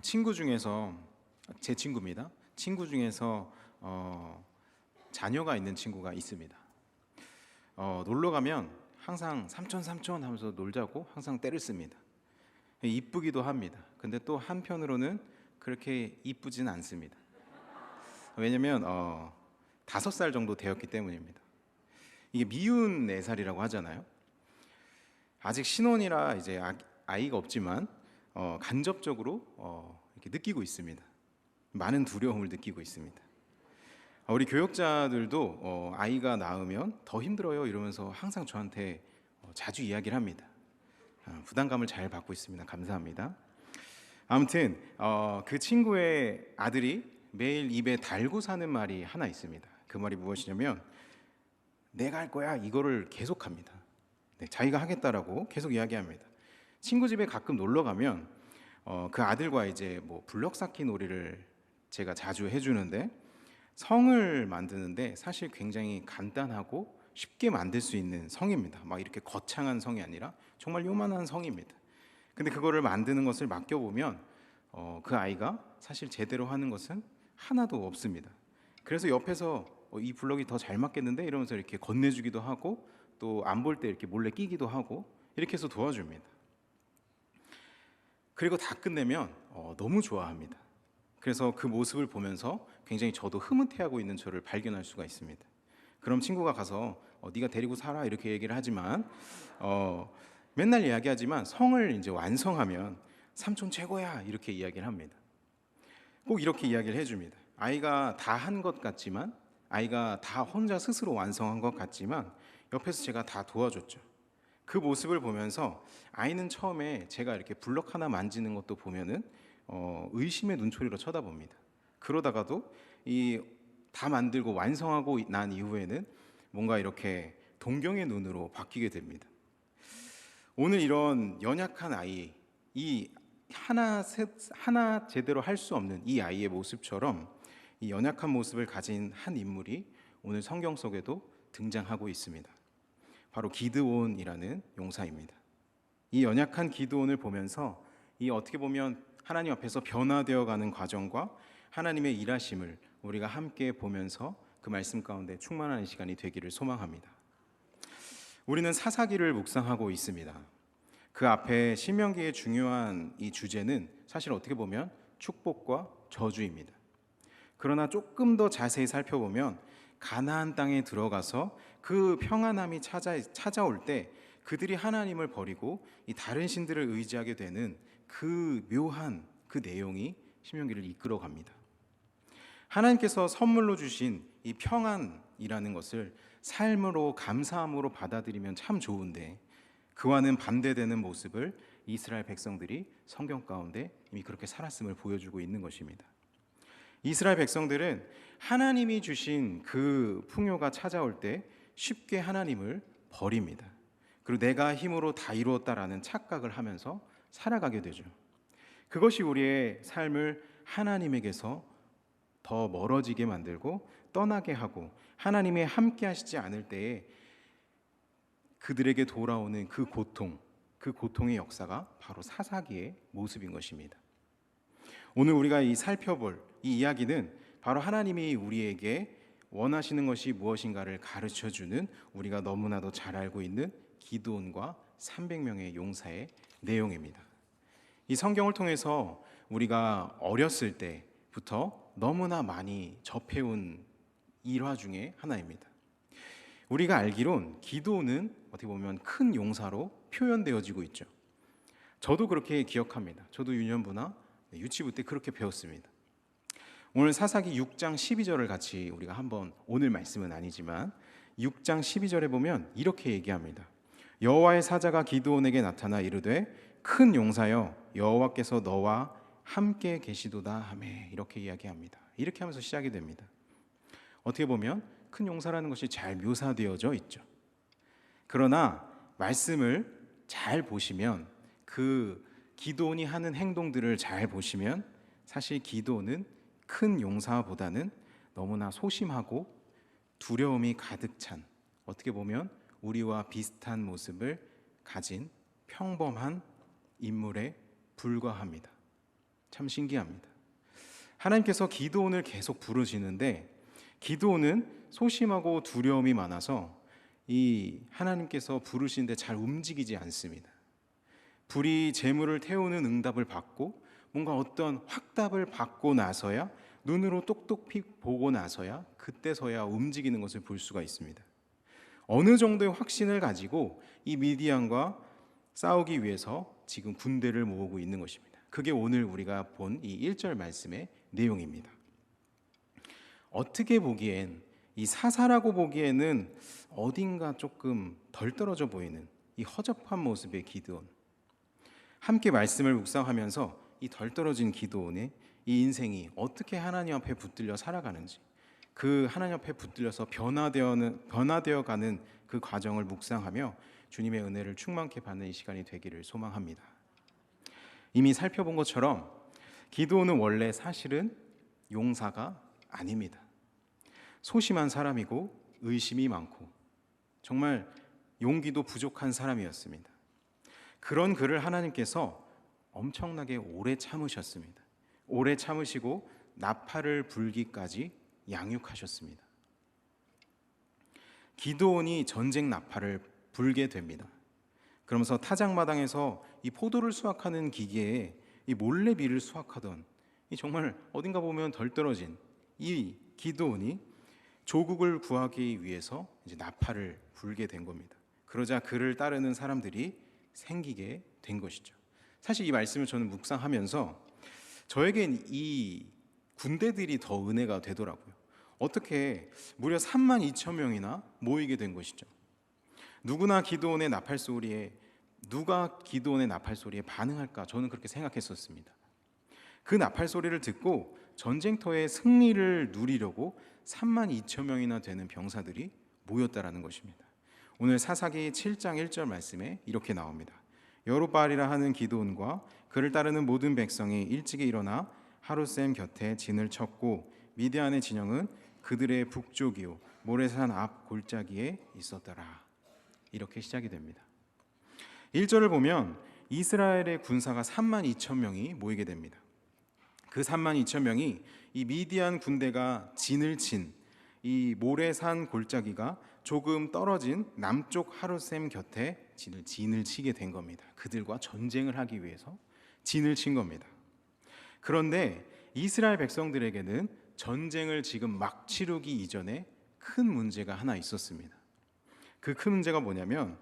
친구 중에서 제 친구입니다. 친구 중에서 자녀가 있는 친구가 있습니다. 놀러 가면 항상 삼촌 삼촌 하면서 놀자고 항상 떼를 씁니다. 이쁘기도 합니다. 근데 또 한편으로는 그렇게 이쁘진 않습니다. 왜냐면 5살 정도 되었기 때문입니다. 이게 미운 4살이라고 하잖아요. 아직 신혼이라 이제 아이가 없지만 간접적으로 이렇게 느끼고 있습니다. 많은 두려움을 느끼고 있습니다. 우리 교역자들도 아이가 낳으면 더 힘들어요 이러면서 항상 저한테 자주 이야기를 합니다. 부담감을 잘 받고 있습니다. 감사합니다. 아무튼 그 친구의 아들이 매일 입에 달고 사는 말이 하나 있습니다. 그 말이 무엇이냐면 내가 할 거야 이거를 계속합니다. 네, 자기가 하겠다라고 계속 이야기합니다. 친구 집에 가끔 놀러 가면 그 아들과 이제 뭐 블럭 쌓기 놀이를 제가 자주 해주는데 성을 만드는데 사실 굉장히 간단하고 쉽게 만들 수 있는 성입니다. 막 이렇게 거창한 성이 아니라 정말 요만한 성입니다. 근데 그거를 만드는 것을 맡겨보면 그 아이가 사실 제대로 하는 것은 하나도 없습니다. 그래서 옆에서 이 블럭이 더 잘 맞겠는데 이러면서 이렇게 건네주기도 하고 또 안 볼 때 이렇게 몰래 끼기도 하고 이렇게 해서 도와줍니다. 그리고 다 끝내면 너무 좋아합니다. 그래서 그 모습을 보면서 굉장히 저도 흐뭇해하고 있는 저를 발견할 수가 있습니다. 그럼 친구가 가서 네가 데리고 살아 이렇게 얘기를 하지만 맨날 이야기하지만 성을 이제 완성하면 삼촌 최고야 이렇게 이야기를 합니다. 꼭 이렇게 이야기를 해줍니다. 아이가 다 한 것 같지만 아이가 다 혼자 스스로 완성한 것 같지만 옆에서 제가 다 도와줬죠. 그 모습을 보면서 아이는 처음에 제가 이렇게 블럭 하나 만지는 것도 보면은 의심의 눈초리로 쳐다봅니다. 그러다가도 이 다 만들고 완성하고 난 이후에는 뭔가 이렇게 동경의 눈으로 바뀌게 됩니다. 오늘 이런 연약한 아이, 이 하나 제대로 할 수 없는 이 아이의 모습처럼 이 연약한 모습을 가진 한 인물이 오늘 성경 속에도 등장하고 있습니다. 바로 기드온이라는 용사입니다. 이 연약한 기드온을 보면서 이 어떻게 보면 하나님 앞에서 변화되어 가는 과정과 하나님의 일하심을 우리가 함께 보면서 그 말씀 가운데 충만한 시간이 되기를 소망합니다. 우리는 사사기를 묵상하고 있습니다. 그 앞에 신명기의 중요한 이 주제는 사실 어떻게 보면 축복과 저주입니다. 그러나 조금 더 자세히 살펴보면 가나안 땅에 들어가서 그 평안함이 찾아올 때 그들이 하나님을 버리고 이 다른 신들을 의지하게 되는 그 묘한 그 내용이 신명기를 이끌어 갑니다. 하나님께서 선물로 주신 이 평안이라는 것을 삶으로 감사함으로 받아들이면 참 좋은데 그와는 반대되는 모습을 이스라엘 백성들이 성경 가운데 이미 그렇게 살았음을 보여주고 있는 것입니다. 이스라엘 백성들은 하나님이 주신 그 풍요가 찾아올 때 쉽게 하나님을 버립니다. 그리고 내가 힘으로 다 이루었다라는 착각을 하면서 살아가게 되죠. 그것이 우리의 삶을 하나님에게서 더 멀어지게 만들고 떠나게 하고 하나님이 함께 하시지 않을 때에 그들에게 돌아오는 그 고통의 역사가 바로 사사기의 모습인 것입니다. 오늘 우리가 살펴볼 이 이야기는 바로 하나님이 우리에게 원하시는 것이 무엇인가를 가르쳐주는 우리가 너무나도 잘 알고 있는 기드온과 300명의 용사의 내용입니다. 이 성경을 통해서 우리가 어렸을 때부터 너무나 많이 접해온 일화 중에 하나입니다. 우리가 알기론 기드온은 어떻게 보면 큰 용사로 표현되어지고 있죠. 저도 그렇게 기억합니다. 저도 유년부나 유치부 때 그렇게 배웠습니다. 오늘 사사기 6장 12절을 같이 우리가 한번, 오늘 말씀은 아니지만 6장 12절에 보면 이렇게 얘기합니다. 여호와의 사자가 기드온에게 나타나 이르되 큰 용사여 여호와께서 너와 함께 계시도다 하매, 이렇게 이야기합니다. 이렇게 하면서 시작이 됩니다. 어떻게 보면 큰 용사라는 것이 잘 묘사되어져 있죠. 그러나 말씀을 잘 보시면 그 기드온이 하는 행동들을 잘 보시면 사실 기드온은 큰 용사보다는 너무나 소심하고 두려움이 가득 찬, 어떻게 보면 우리와 비슷한 모습을 가진 평범한 인물에 불과합니다. 참 신기합니다. 하나님께서 기드온을 계속 부르시는데 기드온은 소심하고 두려움이 많아서 이 하나님께서 부르시는데 잘 움직이지 않습니다. 불이 재물을 태우는 응답을 받고 뭔가 어떤 확답을 받고 나서야, 눈으로 똑똑히 보고 나서야, 그때서야 움직이는 것을 볼 수가 있습니다. 어느 정도의 확신을 가지고 이 미디안과 싸우기 위해서 지금 군대를 모으고 있는 것입니다. 그게 오늘 우리가 본 이 1절 말씀의 내용입니다. 어떻게 보기엔, 이 사사라고 보기에는 어딘가 조금 덜 떨어져 보이는 이 허접한 모습의 기드온, 함께 말씀을 묵상하면서 이 덜 떨어진 기드온의 이 인생이 어떻게 하나님 앞에 붙들려 살아가는지, 그 하나님 앞에 붙들려서 변화되어 가는 그 과정을 묵상하며 주님의 은혜를 충만케 받는 이 시간이 되기를 소망합니다. 이미 살펴본 것처럼 기드온은 원래 사실은 용사가 아닙니다. 소심한 사람이고 의심이 많고 정말 용기도 부족한 사람이었습니다. 그런 그를 하나님께서 엄청나게 오래 참으셨습니다. 오래 참으시고 나팔을 불기까지 양육하셨습니다. 기드온이 전쟁 나팔을 불게 됩니다. 그러면서 타작마당에서 이 포도를 수확하는 기계에 이 몰래 밀을 수확하던 이 정말 어딘가 보면 덜 떨어진 이 기드온이 조국을 구하기 위해서 이제 나팔을 불게 된 겁니다. 그러자 그를 따르는 사람들이 생기게 된 것이죠. 사실 이 말씀을 저는 묵상하면서 저에겐 이 군대들이 더 은혜가 되더라고요. 어떻게 무려 32,000명이나 모이게 된 것이죠. 누가 기드온의 나팔 소리에 반응할까? 저는 그렇게 생각했었습니다. 그 나팔 소리를 듣고 전쟁터의 승리를 누리려고 32,000명이나 되는 병사들이 모였다라는 것입니다. 오늘 사사기 7장 1절 말씀에 이렇게 나옵니다. 여룻바알이라 하는 기드온과 그를 따르는 모든 백성이 일찍이 일어나 하룻샘 곁에 진을 쳤고 미디안의 진영은 그들의 북쪽이요 모레산 앞 골짜기에 있었더라. 이렇게 시작이 됩니다. 1절을 보면 이스라엘의 군사가 32,000명이 모이게 됩니다. 그 32,000명이 이 미디안 군대가 진을 친 이 모레산 골짜기가 조금 떨어진 남쪽 하룻샘 곁에 진을 치게 된 겁니다. 그들과 전쟁을 하기 위해서 진을 친 겁니다. 그런데 이스라엘 백성들에게는 전쟁을 지금 막 치르기 이전에 큰 문제가 하나 있었습니다. 그 큰 문제가 뭐냐면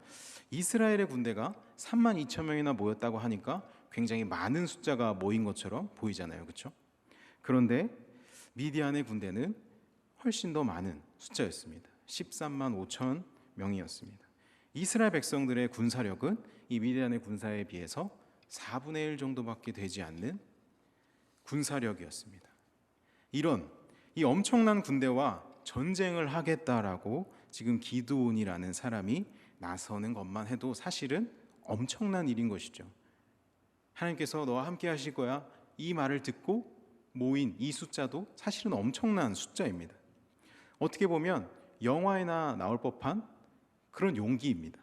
이스라엘의 군대가 32,000명이나 모였다고 하니까 굉장히 많은 숫자가 모인 것처럼 보이잖아요. 그렇죠? 그런데 미디안의 군대는 훨씬 더 많은 숫자였습니다. 13만 5천 명이었습니다. 이스라엘 백성들의 군사력은 이 미디안의 군사에 비해서 4분의 1 정도밖에 되지 않는 군사력이었습니다. 이런 이 엄청난 군대와 전쟁을 하겠다라고 지금 기드온이라는 사람이 나서는 것만 해도 사실은 엄청난 일인 것이죠. 하나님께서 너와 함께 하실 거야, 이 말을 듣고 모인 이 숫자도 사실은 엄청난 숫자입니다. 어떻게 보면 영화에나 나올 법한 그런 용기입니다.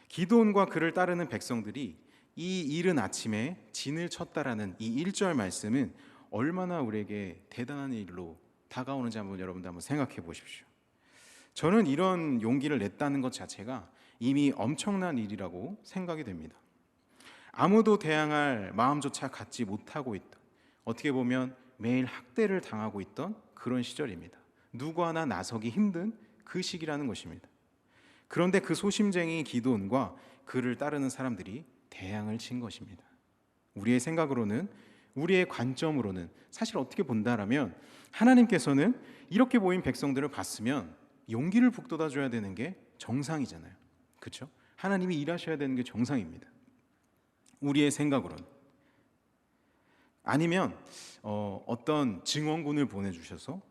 기드온과 그를 따르는 백성들이 이 이른 아침에 진을 쳤다라는 이 1절 말씀은 얼마나 우리에게 대단한 일로 다가오는지 여러분들 한번 생각해 보십시오. 저는 이런 용기를 냈다는 것 자체가 이미 엄청난 일이라고 생각이 됩니다. 아무도 대항할 마음조차 갖지 못하고 있던, 어떻게 보면 매일 학대를 당하고 있던 그런 시절입니다. 누구 하나 나서기 힘든 그 시기라는 것입니다. 그런데 그 소심쟁이 기드온과 그를 따르는 사람들이 대항을 친 것입니다. 우리의 생각으로는, 우리의 관점으로는 사실 어떻게 본다라면 하나님께서는 이렇게 모인 백성들을 봤으면 용기를 북돋아 줘야 되는 게 정상이잖아요. 그렇죠? 하나님이 일하셔야 되는 게 정상입니다. 우리의 생각으로는. 아니면 어떤 증원군을 보내주셔서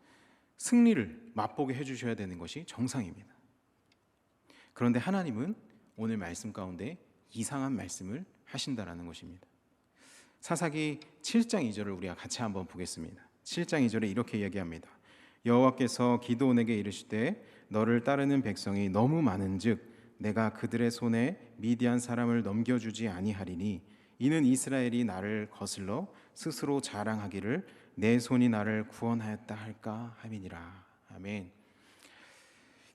승리를 맛보게 해주셔야 되는 것이 정상입니다. 그런데 하나님은 오늘 말씀 가운데 이상한 말씀을 하신다라는 것입니다. 사사기 7장 2절을 우리가 같이 한번 보겠습니다. 7장 2절에 이렇게 이야기합니다. 여호와께서 기드온에게 이르시되 너를 따르는 백성이 너무 많은즉 내가 그들의 손에 미디안 사람을 넘겨주지 아니하리니 이는 이스라엘이 나를 거슬러 스스로 자랑하기를 내 손이 나를 구원하였다 할까 함이니라. 아멘.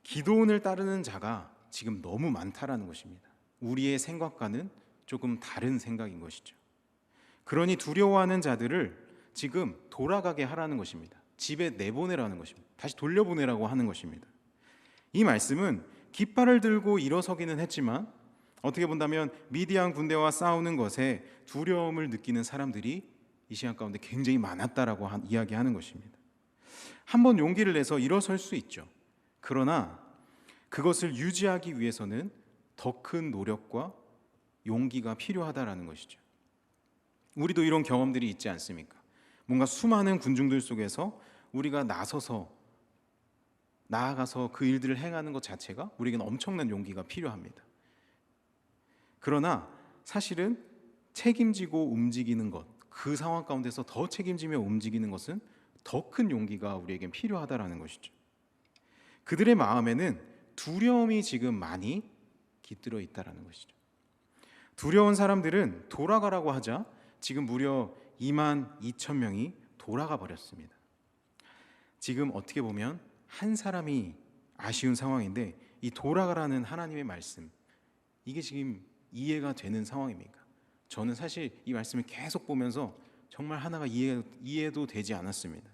기도원을 따르는 자가 지금 너무 많다라는 것입니다. 우리의 생각과는 조금 다른 생각인 것이죠. 그러니 두려워하는 자들을 지금 돌아가게 하라는 것입니다. 집에 내보내라는 것입니다. 다시 돌려보내라고 하는 것입니다. 이 말씀은 깃발을 들고 일어서기는 했지만 어떻게 본다면 미디안 군대와 싸우는 것에 두려움을 느끼는 사람들이 이 시간 가운데 굉장히 많았다라고 이야기하는 것입니다. 한번 용기를 내서 일어설 수 있죠. 그러나 그것을 유지하기 위해서는 더 큰 노력과 용기가 필요하다라는 것이죠. 우리도 이런 경험들이 있지 않습니까? 뭔가 수많은 군중들 속에서 우리가 나아가서 그 일들을 행하는 것 자체가 우리에게는 엄청난 용기가 필요합니다. 그러나 사실은 책임지고 움직이는 것, 그 상황 가운데서 더 책임지며 움직이는 것은 더 큰 용기가 우리에겐 필요하다라는 것이죠. 그들의 마음에는 두려움이 지금 많이 깃들어 있다라는 것이죠. 두려운 사람들은 돌아가라고 하자 지금 무려 2만 2천 명이 돌아가 버렸습니다. 지금 어떻게 보면 한 사람이 아쉬운 상황인데 이 돌아가라는 하나님의 말씀, 이게 지금 이해가 되는 상황입니까? 저는 사실 이 말씀을 계속 보면서 정말 하나가 이해도 되지 않았습니다.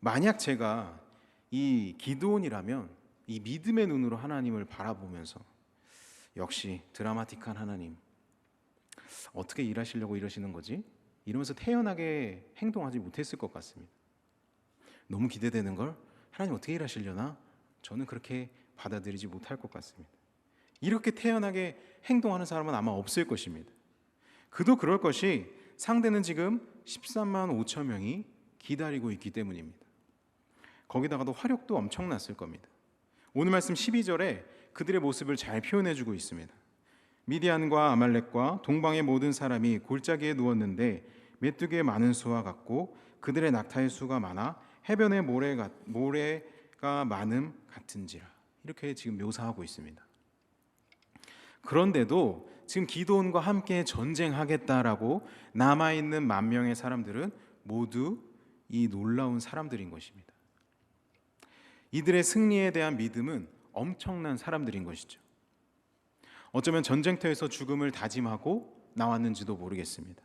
만약 제가 이 기드온이라면 이 믿음의 눈으로 하나님을 바라보면서 역시 드라마틱한 하나님, 어떻게 일하시려고 이러시는 거지? 이러면서 태연하게 행동하지 못했을 것 같습니다. 너무 기대되는 걸 하나님 어떻게 일하시려나? 저는 그렇게 받아들이지 못할 것 같습니다. 이렇게 태연하게 행동하는 사람은 아마 없을 것입니다. 그도 그럴 것이 상대는 지금 13만 5천 명이 기다리고 있기 때문입니다. 거기다가도 화력도 엄청났을 겁니다. 오늘 말씀 12절에 그들의 모습을 잘 표현해주고 있습니다. 미디안과 아말렉과 동방의 모든 사람이 골짜기에 누웠는데 메뚜기의 많은 수와 같고 그들의 낙타의 수가 많아 해변의 모래가 많음 같은지라. 이렇게 지금 묘사하고 있습니다. 그런데도 지금 기드온과 함께 전쟁하겠다라고 남아있는 10,000명의 사람들은 모두 이 놀라운 사람들인 것입니다. 이들의 승리에 대한 믿음은 엄청난 사람들인 것이죠. 어쩌면 전쟁터에서 죽음을 다짐하고 나왔는지도 모르겠습니다.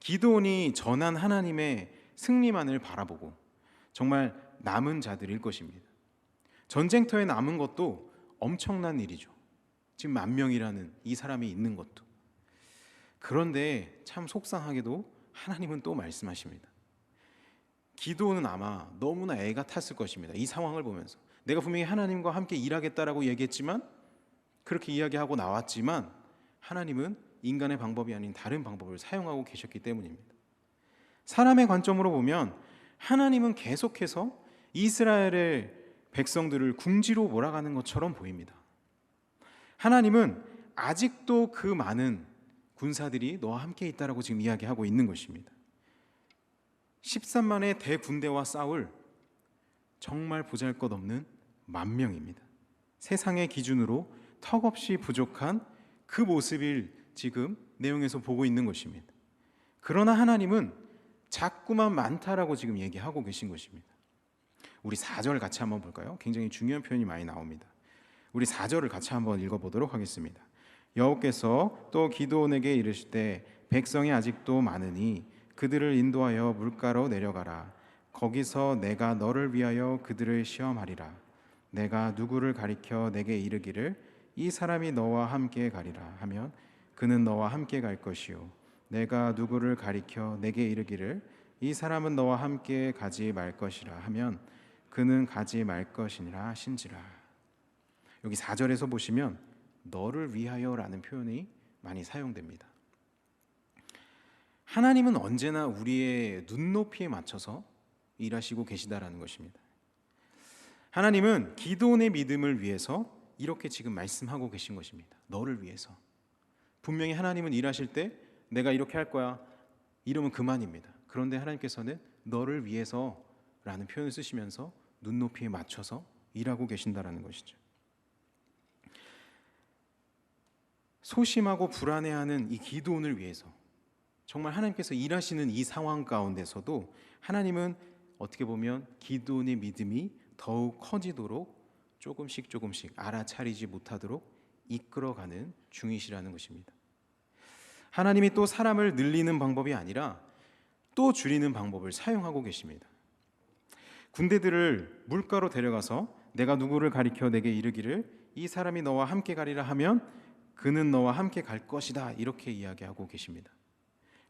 기드온이 전한 하나님의 승리만을 바라보고 정말 남은 자들일 것입니다. 전쟁터에 남은 것도 엄청난 일이죠. 지금 10,000명이라는 이 사람이 있는 것도. 그런데 참 속상하게도 하나님은 또 말씀하십니다. 기드온은 아마 너무나 애가 탔을 것입니다. 이 상황을 보면서 내가 분명히 하나님과 함께 일하겠다라고 얘기했지만, 그렇게 이야기하고 나왔지만 하나님은 인간의 방법이 아닌 다른 방법을 사용하고 계셨기 때문입니다. 사람의 관점으로 보면 하나님은 계속해서 이스라엘의 백성들을 궁지로 몰아가는 것처럼 보입니다. 하나님은 아직도 그 많은 군사들이 너와 함께 있다라고 지금 이야기하고 있는 것입니다. 13만의 대군대와 싸울 정말 보잘것없는 10,000명입니다. 세상의 기준으로 턱없이 부족한 그 모습을 지금 내용에서 보고 있는 것입니다. 그러나 하나님은 자꾸만 많다라고 지금 얘기하고 계신 것입니다. 우리 4절 같이 한번 볼까요? 굉장히 중요한 표현이 많이 나옵니다. 우리 4절을 같이 한번 읽어보도록 하겠습니다. 여호와께서 또 기드온에게 이르시되 백성이 아직도 많으니 그들을 인도하여 물가로 내려가라. 거기서 내가 너를 위하여 그들을 시험하리라. 내가 누구를 가리켜 내게 이르기를 이 사람이 너와 함께 가리라 하면 그는 너와 함께 갈 것이요 내가 누구를 가리켜 내게 이르기를 이 사람은 너와 함께 가지 말 것이라 하면 그는 가지 말 것이니라 하신지라. 여기 4절에서 보시면 너를 위하여라는 표현이 많이 사용됩니다. 하나님은 언제나 우리의 눈높이에 맞춰서 일하시고 계시다라는 것입니다. 하나님은 기드온의 믿음을 위해서 이렇게 지금 말씀하고 계신 것입니다. 너를 위해서. 분명히 하나님은 일하실 때 내가 이렇게 할 거야 이러면 그만입니다. 그런데 하나님께서는 너를 위해서라는 표현을 쓰시면서 눈높이에 맞춰서 일하고 계신다라는 것이죠. 소심하고 불안해하는 이 기드온을 위해서 정말 하나님께서 일하시는 이 상황 가운데서도 하나님은 어떻게 보면 기드온의 믿음이 더욱 커지도록 조금씩 알아차리지 못하도록 이끌어가는 중이시라는 것입니다. 하나님이 또 사람을 늘리는 방법이 아니라 또 줄이는 방법을 사용하고 계십니다. 군대들을 물가로 데려가서 내가 누구를 가리켜 내게 이르기를 이 사람이 너와 함께 가리라 하면 그는 너와 함께 갈 것이다, 이렇게 이야기하고 계십니다.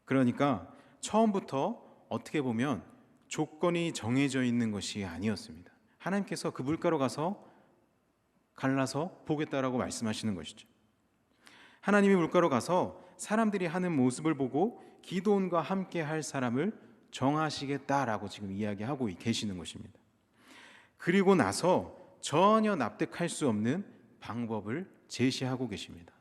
그러니까 처음부터 어떻게 보면 조건이 정해져 있는 것이 아니었습니다. 하나님께서 그 물가로 가서 갈라서 보겠다라고 말씀하시는 것이죠. 하나님이 물가로 가서 사람들이 하는 모습을 보고 기드온과 함께 할 사람을 정하시겠다라고 지금 이야기하고 계시는 것입니다. 그리고 나서 전혀 납득할 수 없는 방법을 제시하고 계십니다.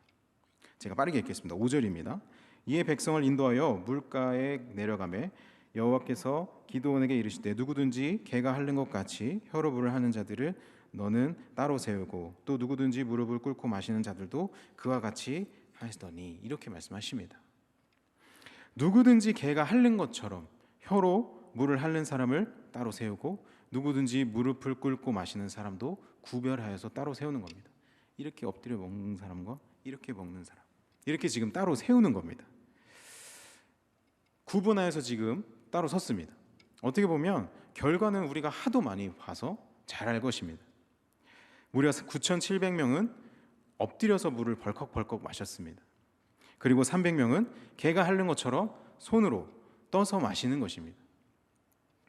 제가 빠르게 읽겠습니다. 5절입니다. 이에 백성을 인도하여 물가에 내려가매 여호와께서 기드온에게 이르시되 누구든지 개가 핥는 것 같이 혈오불을 하는 자들을 너는 따로 세우고 또 누구든지 무릎을 꿇고 마시는 자들도 그와 같이 하시더니, 이렇게 말씀하십니다. 누구든지 개가 핥는 것처럼 혀로 물을 핥는 사람을 따로 세우고 누구든지 무릎을 꿇고 마시는 사람도 구별하여서 따로 세우는 겁니다. 이렇게 엎드려 먹는 사람과 이렇게 먹는 사람, 이렇게 지금 따로 세우는 겁니다. 구분하여서 지금 따로 섰습니다. 어떻게 보면 결과는 우리가 하도 많이 봐서 잘 알 것입니다. 무려 9,700명은 엎드려서 물을 벌컥벌컥 마셨습니다. 그리고 300명은 개가 핥는 것처럼 손으로 떠서 마시는 것입니다.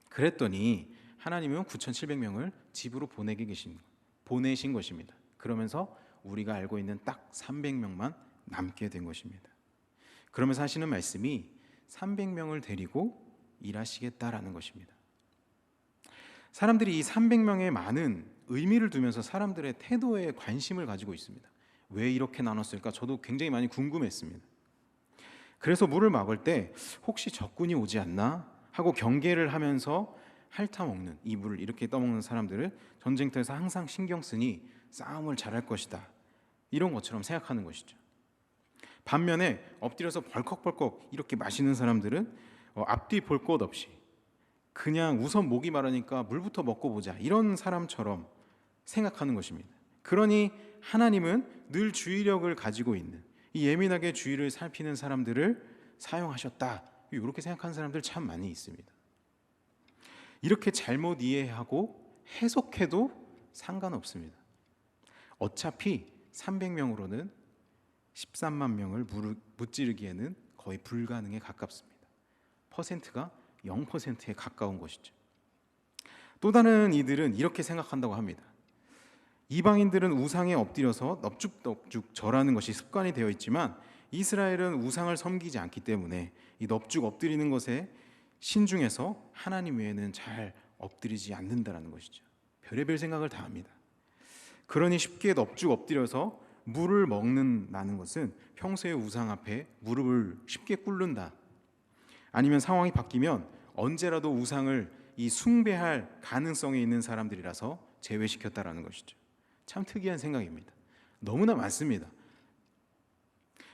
그랬더니 하나님은 9,700명을 집으로 보내신 것입니다. 그러면서 우리가 알고 있는 딱 300명만 남게 된 것입니다. 그러면서 하시는 말씀이 300명을 데리고 일하시겠다라는 것입니다. 사람들이 이 300명의 많은 의미를 두면서 사람들의 태도에 관심을 가지고 있습니다. 왜 이렇게 나눴을까? 저도 굉장히 많이 궁금했습니다. 그래서 물을 막을 때 혹시 적군이 오지 않나 하고 경계를 하면서 핥아먹는, 이 물을 이렇게 떠먹는 사람들을 전쟁터에서 항상 신경 쓰니 싸움을 잘할 것이다, 이런 것처럼 생각하는 것이죠. 반면에 엎드려서 벌컥벌컥 이렇게 마시는 사람들은 앞뒤 볼 것 없이 그냥 우선 목이 마르니까 물부터 먹고 보자, 이런 사람처럼 생각하는 것입니다. 그러니 하나님은 늘 주의력을 가지고 있는, 이 예민하게 주의를 살피는 사람들을 사용하셨다, 이렇게 생각하는 사람들 참 많이 있습니다. 이렇게 잘못 이해하고 해석해도 상관없습니다. 어차피 300명으로는 13만 명을 무찌르기에는 거의 불가능에 가깝습니다. 퍼센트가 0%에 가까운 것이죠. 또 다른 이들은 이렇게 생각한다고 합니다. 이방인들은 우상에 엎드려서 넙죽넙죽 절하는 것이 습관이 되어 있지만 이스라엘은 우상을 섬기지 않기 때문에 이 넙죽 엎드리는 것에 신중해서 하나님 외에는 잘 엎드리지 않는다라는 것이죠. 별의별 생각을 다 합니다. 그러니 쉽게 넙죽 엎드려서 물을 먹는다는 것은 평소에 우상 앞에 무릎을 쉽게 꿇는다, 아니면 상황이 바뀌면 언제라도 우상을 숭배할 가능성이 있는 사람들이라서 제외시켰다라는 것이죠. 참 특이한 생각입니다. 너무나 많습니다.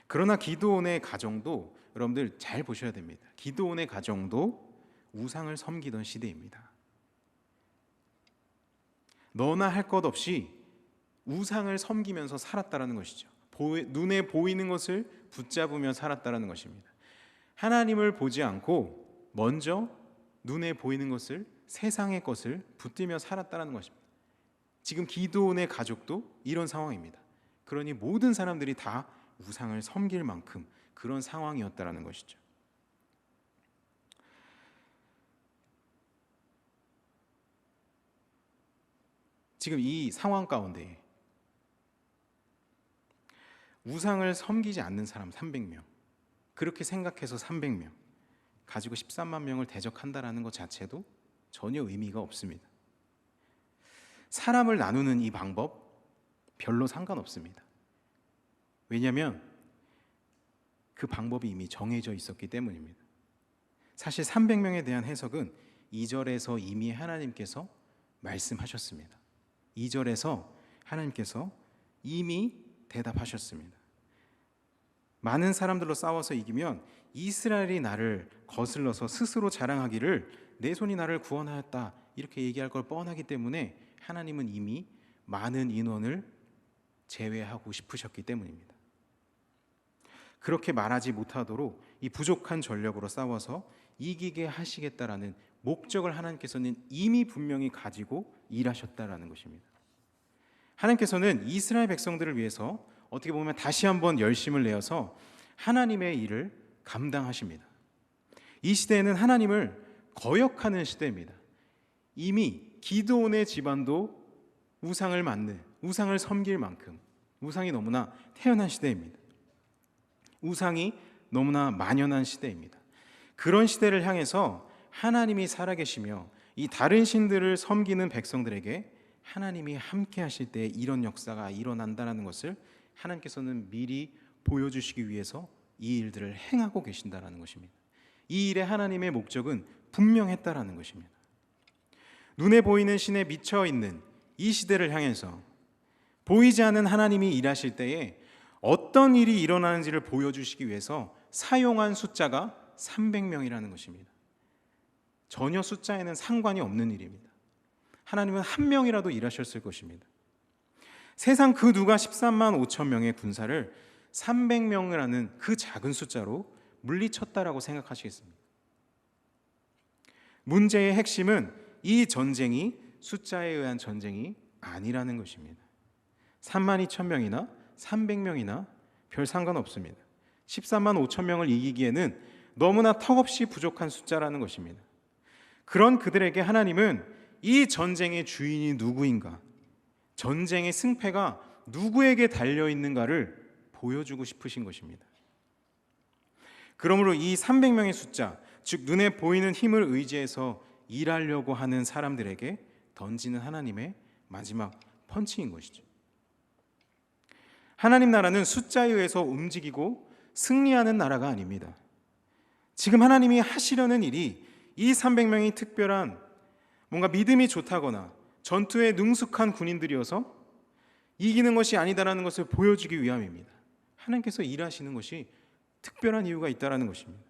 그러나 기드온의 가정도 여러분들 잘 보셔야 됩니다. 기드온의 가정도 우상을 섬기던 시대입니다. 너나 할 것 없이 우상을 섬기면서 살았다라는 것이죠. 눈에 보이는 것을 붙잡으며 살았다라는 것입니다. 하나님을 보지 않고 먼저 눈에 보이는 것을, 세상의 것을 붙들며 살았다라는 것입니다. 지금 기드온의 가족도 이런 상황입니다. 그러니 모든 사람들이 다 우상을 섬길 만큼 그런 상황이었다라는 것이죠. 지금 이 상황 가운데 우상을 섬기지 않는 사람 300명, 그렇게 생각해서 300명 가지고 13만 명을 대적한다라는 것 자체도 전혀 의미가 없습니다. 사람을 나누는 이 방법 별로 상관없습니다. 왜냐하면 그 방법이 이미 정해져 있었기 때문입니다. 사실 300명에 대한 해석은 2절에서 이미 하나님께서 말씀하셨습니다. 2절에서 하나님께서 이미 대답하셨습니다. 많은 사람들로 싸워서 이기면 이스라엘이 나를 거슬러서 스스로 자랑하기를 내 손이 나를 구원하였다 이렇게 얘기할 걸 뻔하기 때문에 하나님은 이미 많은 인원을 제외하고 싶으셨기 때문입니다. 그렇게 말하지 못하도록 이 부족한 전력으로 싸워서 이기게 하시겠다라는 목적을 하나님께서는 이미 분명히 가지고 일하셨다라는 것입니다. 하나님께서는 이스라엘 백성들을 위해서 어떻게 보면 다시 한번 열심을 내어서 하나님의 일을 감당하십니다. 이 시대에는 하나님을 거역하는 시대입니다. 이미 기드온의 집안도 우상을 맡는, 우상을 섬길 만큼 우상이 너무나 태어난 시대입니다. 우상이 너무나 만연한 시대입니다. 그런 시대를 향해서 하나님이 살아계시며 이 다른 신들을 섬기는 백성들에게 하나님이 함께 하실 때 이런 역사가 일어난다는 것을 하나님께서는 미리 보여주시기 위해서 이 일들을 행하고 계신다는 것입니다. 이 일에 하나님의 목적은 분명했다라는 것입니다. 눈에 보이는 신에 미쳐 있는 이 시대를 향해서 보이지 않는 하나님이 일하실 때에 어떤 일이 일어나는지를 보여주시기 위해서 사용한 숫자가 300명이라는 것입니다. 전혀 숫자에는 상관이 없는 일입니다. 하나님은 한 명이라도 일하셨을 것입니다. 세상 그 누가 13만 5천 명의 군사를 300명을 하는 그 작은 숫자로 물리쳤다라고 생각하시겠습니까? 문제의 핵심은 이 전쟁이 숫자에 의한 전쟁이 아니라는 것입니다. 3만 2천 명이나 300명이나 별 상관없습니다. 13만 5천 명을 이기기에는 너무나 턱없이 부족한 숫자라는 것입니다. 그런 그들에게 하나님은 이 전쟁의 주인이 누구인가, 전쟁의 승패가 누구에게 달려있는가를 보여주고 싶으신 것입니다. 그러므로 이 300명의 숫자, 즉 눈에 보이는 힘을 의지해서 일하려고 하는 사람들에게 던지는 하나님의 마지막 펀치인 것이죠. 하나님 나라는 숫자에 의해서 움직이고 승리하는 나라가 아닙니다. 지금 하나님이 하시려는 일이 이 300명이 특별한 뭔가 믿음이 좋다거나 전투에 능숙한 군인들이어서 이기는 것이 아니다라는 것을 보여주기 위함입니다. 하나님께서 일하시는 것이 특별한 이유가 있다라는 것입니다.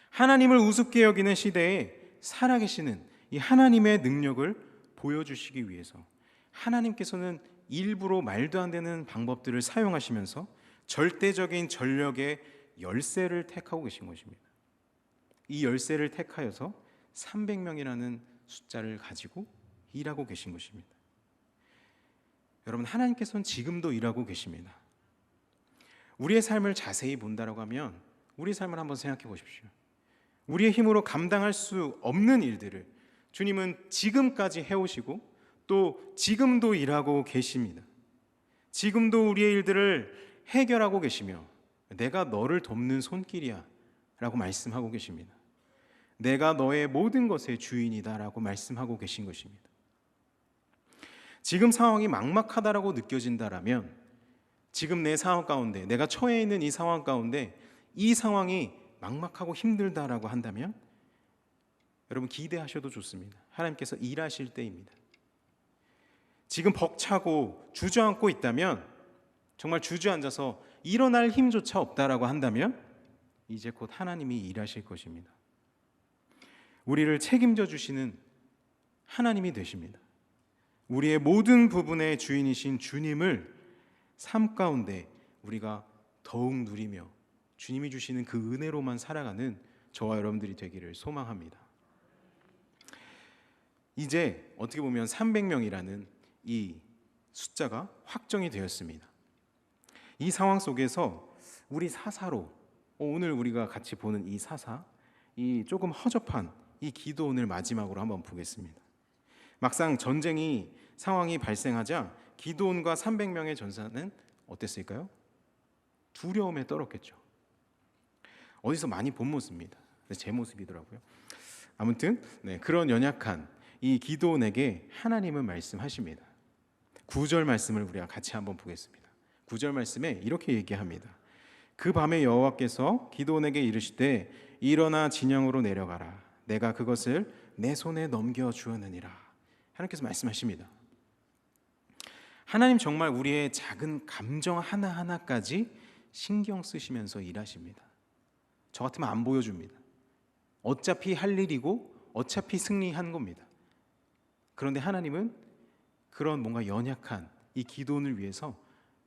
하나님을 우습게 여기는 시대에 살아계시는 이 하나님의 능력을 보여주시기 위해서 하나님께서는 일부러 말도 안 되는 방법들을 사용하시면서 절대적인 전력의 열쇠를 택하고 계신 것입니다. 이 열쇠를 택하여서 300명이라는 숫자를 가지고 일하고 계신 것입니다. 여러분, 하나님께서는 지금도 일하고 계십니다. 우리의 삶을 자세히 본다라고 하면 우리 삶을 한번 생각해 보십시오. 우리의 힘으로 감당할 수 없는 일들을 주님은 지금까지 해오시고 또 지금도 일하고 계십니다. 지금도 우리의 일들을 해결하고 계시며 내가 너를 돕는 손길이야 라고 말씀하고 계십니다. 내가 너의 모든 것의 주인이다 라고 말씀하고 계신 것입니다. 지금 상황이 막막하다라고 느껴진다라면, 지금 내 상황 가운데, 내가 처해 있는 이 상황 가운데 이 상황이 막막하고 힘들다라고 한다면 여러분 기대하셔도 좋습니다. 하나님께서 일하실 때입니다. 지금 벅차고 주저앉고 있다면, 정말 주저앉아서 일어날 힘조차 없다라고 한다면 이제 곧 하나님이 일하실 것입니다. 우리를 책임져 주시는 하나님이 되십니다. 우리의 모든 부분의 주인이신 주님을 삶 가운데 우리가 더욱 누리며 주님이 주시는 그 은혜로만 살아가는 저와 여러분들이 되기를 소망합니다. 이제 어떻게 보면 300명이라는 이 숫자가 확정이 되었습니다. 이 상황 속에서 우리 사사로 오늘 우리가 같이 보는 이 사사, 이 조금 허접한 이 기도원을 마지막으로 한번 보겠습니다. 막상 전쟁이 상황이 발생하자 기도원과 300명의 전사는 어땠을까요? 두려움에 떨었겠죠. 어디서 많이 본 모습입니다. 제 모습이더라고요. 아무튼 그런 연약한 이 기도원에게 하나님은 말씀하십니다. 9절 말씀을 우리가 같이 한번 보겠습니다. 9절 말씀에 이렇게 얘기합니다. 그 밤에 여호와께서 기도원에게 이르시되 일어나 진영으로 내려가라. 내가 그것을 내 손에 넘겨 주었느니라. 하나님께서 말씀하십니다. 하나님 정말 우리의 작은 감정 하나하나까지 신경 쓰시면서 일하십니다. 저 같으면 안 보여줍니다. 어차피 할 일이고 어차피 승리한 겁니다. 그런데 하나님은 그런 뭔가 연약한 이 기도원을 위해서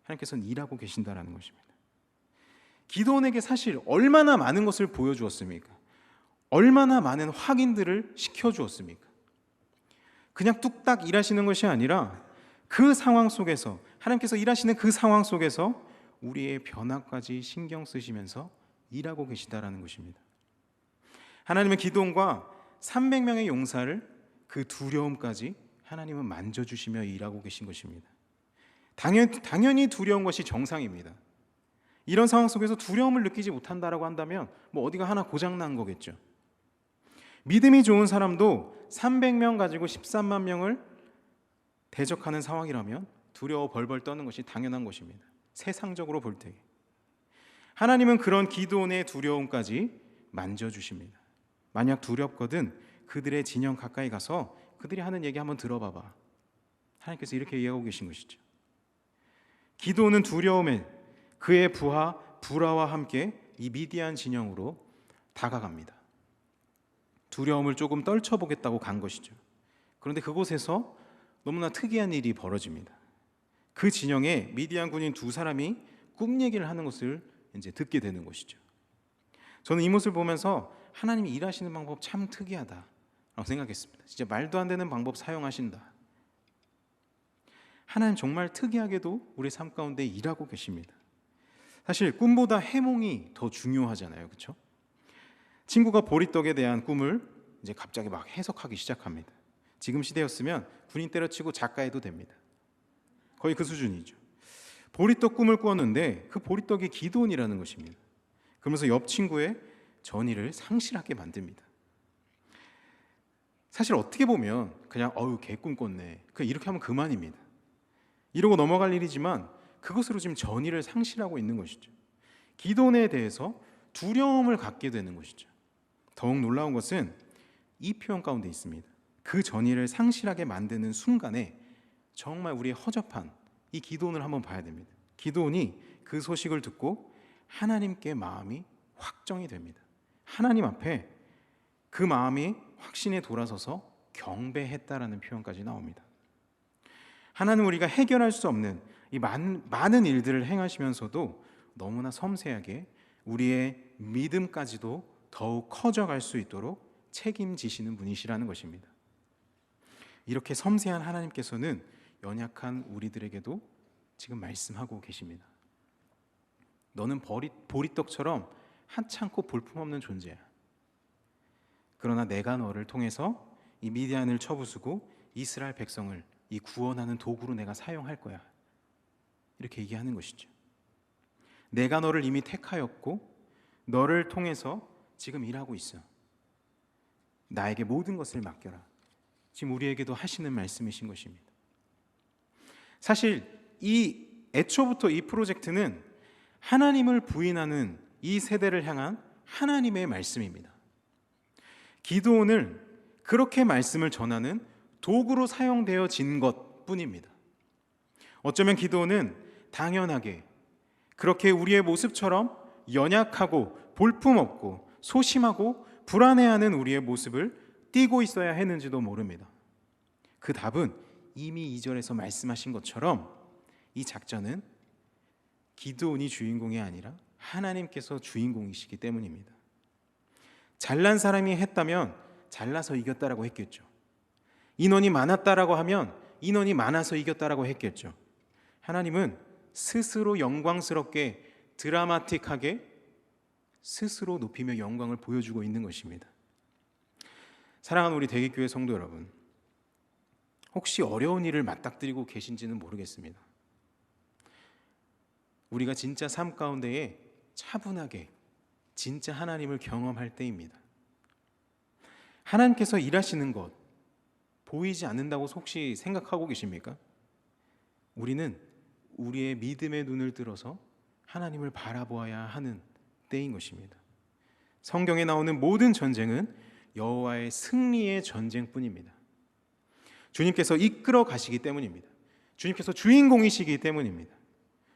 하나님께서는 일하고 계신다라는 것입니다. 기도원에게 사실 얼마나 많은 것을 보여주었습니까? 얼마나 많은 확인들을 시켜주었습니까? 그냥 뚝딱 일하시는 것이 아니라 그 상황 속에서, 하나님께서 일하시는 그 상황 속에서 우리의 변화까지 신경 쓰시면서 일하고 계시다라는 것입니다. 하나님은 기도원과 300명의 용사를 그 두려움까지 하나님은 만져주시며 일하고 계신 것입니다. 당연히 두려운 것이 정상입니다. 이런 상황 속에서 두려움을 느끼지 못한다라고 한다면 어디가 하나 고장난 거겠죠. 믿음이 좋은 사람도 300명 가지고 13만 명을 대적하는 상황이라면 두려워 벌벌 떠는 것이 당연한 것입니다. 세상적으로 볼 때 하나님은 그런 기도원의 두려움까지 만져주십니다. 만약 두렵거든 그들의 진영 가까이 가서 그들이 하는 얘기 한번 들어봐봐. 하나님께서 이렇게 얘기하고 계신 것이죠. 기도원은 두려움에 그의 부하 불화와 함께 이 미디안 진영으로 다가갑니다. 두려움을 조금 떨쳐보겠다고 간 것이죠. 그런데 그곳에서 너무나 특이한 일이 벌어집니다. 그 진영에 미디안 군인 두 사람이 꿈 얘기를 하는 것을 이제 듣게 되는 것이죠. 저는 이 모습을 보면서 하나님이 일하시는 방법 참 특이하다라고 생각했습니다. 진짜 말도 안 되는 방법 사용하신다. 하나님 정말 특이하게도 우리 삶 가운데 일하고 계십니다. 사실 꿈보다 해몽이 더 중요하잖아요, 그렇죠? 친구가 보리떡에 대한 꿈을 이제 갑자기 막 해석하기 시작합니다. 지금 시대였으면 군인 때려치고 작가해도 됩니다. 거의 그 수준이죠. 보리떡 꿈을 꾸었는데 그 보리떡이 기도원이라는 것입니다. 그러면서 옆 친구의 전의를 상실하게 만듭니다. 사실 어떻게 보면 그냥 개 꿈 꿨네, 그냥 이렇게 하면 그만입니다. 이러고 넘어갈 일이지만 그것으로 지금 전의를 상실하고 있는 것이죠. 기도원에 대해서 두려움을 갖게 되는 것이죠. 더욱 놀라운 것은 이 표현 가운데 있습니다. 그 전의를 상실하게 만드는 순간에 정말 우리의 허접한 이 기도원을 한번 봐야 됩니다. 기도원이 그 소식을 듣고 하나님께 마음이 확정이 됩니다. 하나님 앞에 그 마음이 확신에 돌아서서 경배했다라는 표현까지 나옵니다. 하나는 우리가 해결할 수 없는 이 많은 일들을 행하시면서도 너무나 섬세하게 우리의 믿음까지도 더욱 커져갈 수 있도록 책임지시는 분이시라는 것입니다. 이렇게 섬세한 하나님께서는 연약한 우리들에게도 지금 말씀하고 계십니다. 너는 보리떡처럼 하찮고 볼품없는 존재야. 그러나 내가 너를 통해서 이 미디안을 쳐부수고 이스라엘 백성을 이 구원하는 도구로 내가 사용할 거야. 이렇게 얘기하는 것이죠. 내가 너를 이미 택하였고 너를 통해서 지금 일하고 있어. 나에게 모든 것을 맡겨라. 지금 우리에게도 하시는 말씀이신 것입니다. 사실 애초부터 이 프로젝트는 하나님을 부인하는 이 세대를 향한 하나님의 말씀입니다. 기도원을 그렇게 말씀을 전하는 도구로 사용되어진 것뿐입니다. 어쩌면 기도원은 당연하게 그렇게 우리의 모습처럼 연약하고 볼품없고 소심하고 불안해하는 우리의 모습을 띠고 있어야 했는지도 모릅니다. 그 답은 이미 2절에서 말씀하신 것처럼 이 작전은 기드온이 주인공이 아니라 하나님께서 주인공이시기 때문입니다. 잘난 사람이 했다면 잘나서 이겼다라고 했겠죠. 인원이 많았다라고 하면 인원이 많아서 이겼다라고 했겠죠. 하나님은 스스로 영광스럽게 드라마틱하게 스스로 높이며 영광을 보여주고 있는 것입니다. 사랑하는 우리 대기교회 성도 여러분, 혹시 어려운 일을 맞닥뜨리고 계신지는 모르겠습니다. 우리가 진짜 삶 가운데에 차분하게 진짜 하나님을 경험할 때입니다. 하나님께서 일하시는 것 보이지 않는다고 혹시 생각하고 계십니까? 우리는 우리의 믿음의 눈을 들어서 하나님을 바라보아야 하는 때인 것입니다. 성경에 나오는 모든 전쟁은 여호와의 승리의 전쟁뿐입니다. 주님께서 이끌어 가시기 때문입니다. 주님께서 주인공이시기 때문입니다.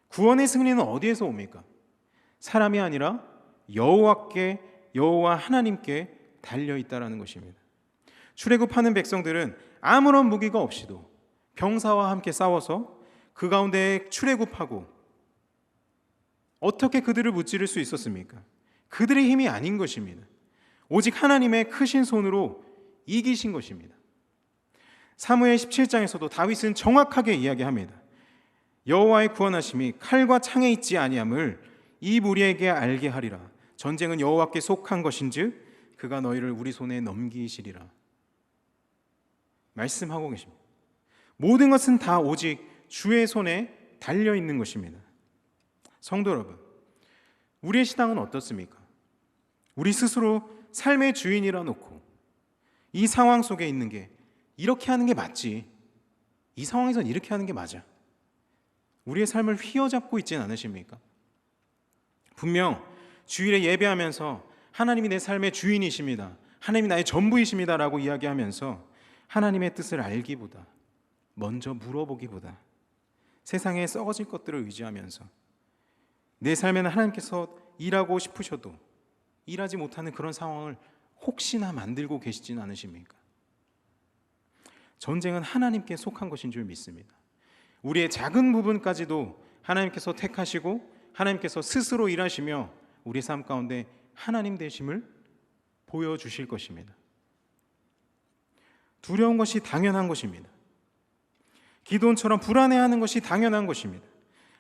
구원의 승리는 어디에서 옵니까? 사람이 아니라 여호와 하나님께 달려 있다라는 것입니다. 출애굽하는 백성들은 아무런 무기가 없이도 병사와 함께 싸워서 그 가운데 출애굽하고 어떻게 그들을 무찌를 수 있었습니까? 그들의 힘이 아닌 것입니다. 오직 하나님의 크신 손으로 이기신 것입니다. 사무엘 17장에서도 다윗은 정확하게 이야기합니다. 여호와의 구원하심이 칼과 창에 있지 아니함을 이 무리에게 알게 하리라. 전쟁은 여호와께 속한 것인즉 그가 너희를 우리 손에 넘기시리라. 말씀하고 계십니다. 모든 것은 다 오직 주의 손에 달려 있는 것입니다. 성도 여러분, 우리의 신앙은 어떻습니까? 우리 스스로 삶의 주인이라 놓고 이 상황 속에 있는 게 이렇게 하는 게 맞지, 이 상황에선 이렇게 하는 게 맞아, 우리의 삶을 휘어잡고 있지는 않으십니까? 분명 주일에 예배하면서 하나님이 내 삶의 주인이십니다, 하나님이 나의 전부이십니다 라고 이야기하면서 하나님의 뜻을 알기보다, 먼저 물어보기보다 세상에 썩어질 것들을 의지하면서 내 삶에는 하나님께서 일하고 싶으셔도 일하지 못하는 그런 상황을 혹시나 만들고 계시지는 않으십니까? 전쟁은 하나님께 속한 것인 줄 믿습니다. 우리의 작은 부분까지도 하나님께서 택하시고 하나님께서 스스로 일하시며 우리 삶 가운데 하나님 되심을 보여주실 것입니다. 두려운 것이 당연한 것입니다. 기드온처럼 불안해하는 것이 당연한 것입니다.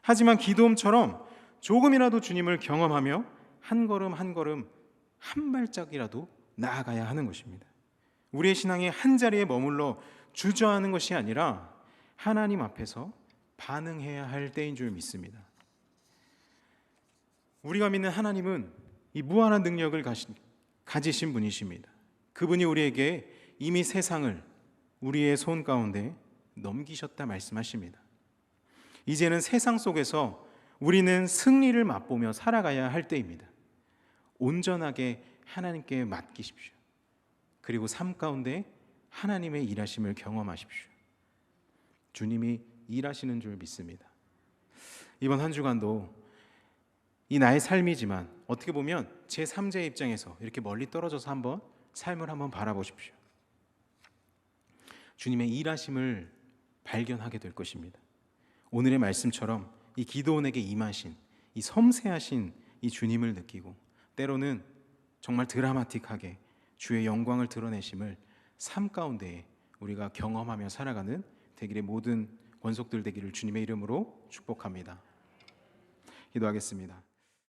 하지만 기드온처럼 조금이라도 주님을 경험하며 한 걸음 한 걸음 한 발짝이라도 나아가야 하는 것입니다. 우리의 신앙이 한 자리에 머물러 주저하는 것이 아니라 하나님 앞에서 반응해야 할 때인 줄 믿습니다. 우리가 믿는 하나님은 이 무한한 능력을 가지신 분이십니다. 그분이 우리에게 이미 세상을 우리의 손 가운데 넘기셨다 말씀하십니다. 이제는 세상 속에서 우리는 승리를 맛보며 살아가야 할 때입니다. 온전하게 하나님께 맡기십시오. 그리고 삶 가운데 하나님의 일하심을 경험하십시오. 주님이 일하시는 줄 믿습니다. 이번 한 주간도 이 나의 삶이지만 어떻게 보면 제 3자의 입장에서 이렇게 멀리 떨어져서 한번 삶을 한번 바라보십시오. 주님의 일하심을 발견하게 될 것입니다. 오늘의 말씀처럼 이 기드온에게 임하신 이 섬세하신 이 주님을 느끼고 때로는 정말 드라마틱하게 주의 영광을 드러내심을 삶 가운데 우리가 경험하며 살아가는 대길의 모든 권속들 되기를 주님의 이름으로 축복합니다. 기도하겠습니다.